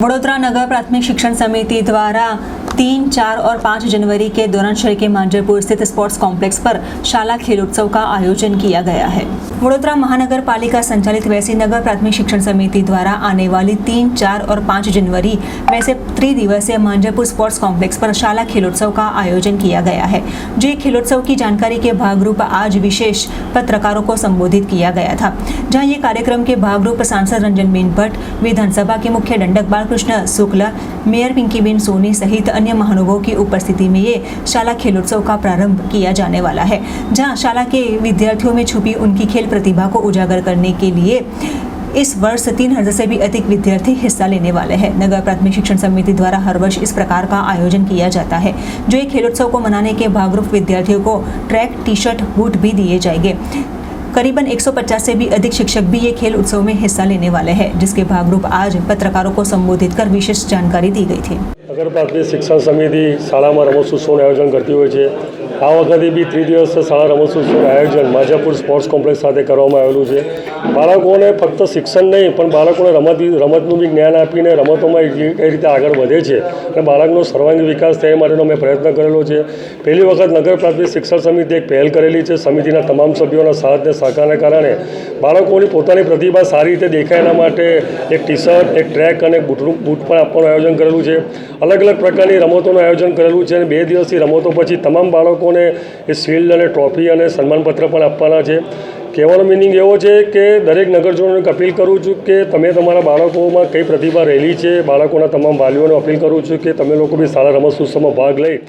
वडोदरा नगर प्राथमिक शिक्षण समिति द्वारा 3, 4 और 5 जनवरी के दौरान शहर के मांजरपुर स्थित स्पोर्ट्स कॉम्प्लेक्स पर शाला खेलोत्सव का आयोजन किया गया है। वडोदरा महानगर पालिका संचालित वैसी नगर प्राथमिक शिक्षण समिति द्वारा आने वाली 3, 4 और 5 जनवरी वैसे त्रिदिवसीय मांजरपुर स्पोर्ट्स कॉम्प्लेक्स पर शाला खेलोत्सव का आयोजन किया गया है। जो खेलोत्सव की जानकारी के भागरूप आज विशेष पत्रकारों को संबोधित किया गया था, जहाँ ये कार्यक्रम के भागरूप सांसद रंजनबेन भट्ट, विधानसभा के मुख्य दंडक बालकृष्ण शुक्ला, मेयर पिंकीबेन सोनी सहित अन्य महानुभावों की उपस्थिति में ये शाला खेलोत्सव का प्रारंभ किया जाने वाला है, जहां शाला के विद्यार्थियों में छुपी उनकी खेल प्रतिभा को उजागर करने के लिए इस वर्ष 3000 से भी अधिक विद्यार्थी हिस्सा लेने वाले हैं। नगर प्राथमिक शिक्षण समिति द्वारा हर वर्ष इस प्रकार का आयोजन किया जाता है। जो ये खेलोत्सव को मनाने के भागरूप विद्यार्थियों को ट्रैक, टी-शर्ट, बूट भी दिए जाएंगे। करीबन 150 से भी अधिक शिक्षक भी ये खेल उत्सव में हिस्सा लेने वाले हैं, जिसके भागरूप आज पत्रकारों को संबोधित कर विशेष जानकारी दी गई थी। नगर प्राथमिक शिक्षण समिति शाळाમાં રમતોત્સવનું આયોજન કરતી હોય છે। આ વખતે બી ત્રિદિવસીય શાળા રમતોત્સવનું આયોજન માજાપુર સ્પોર્ટ્સ કોમ્પ્લેક્સ ખાતે કરવામાં આવેલું છે। બાળકોને ફક્ત શિક્ષણ નહીં પણ બાળકોને રમતનું બી જ્ઞાન આપીને રમતોમાં કઈ રીતે આગળ વધે છે અને બાળકનો સર્વાંગી વિકાસ થાય માટે મેં પ્રયત્ન કરેલો છે। પહેલી વખત નગર પ્રાથમિક શિક્ષણ સમિતિ એક પહેલ કરેલી છે। સમિતિના તમામ સભ્યોના સાથ અને સહકારને કારણે બાળકોની પોતાની પ્રતિભા સારી રીતે દેખાય એના માટે એક ટી-શર્ટ, એક ટ્રેક અને બૂટ પણ આપવાનું આયોજન કરેલું છે। अलग अलग प्रकार की रमतों आयोजन करेलू है। 2 दिवसीय रमतों पछी तमाम बाळको ने शील्ड और ट्रॉफी और सन्मानपत्र पण आपवाना छे। कहेवानो मीनिंग एवो छे के दरेक नगरजनों ने अपील करूँ छूँ कि तमे तमारा बाळकों में कई प्रतिभा रहेली है। बाळकोना तमाम वालीओने अपील करूँ छूँ कि तमे लोको भी शाला रमतोत्सव में भाग लई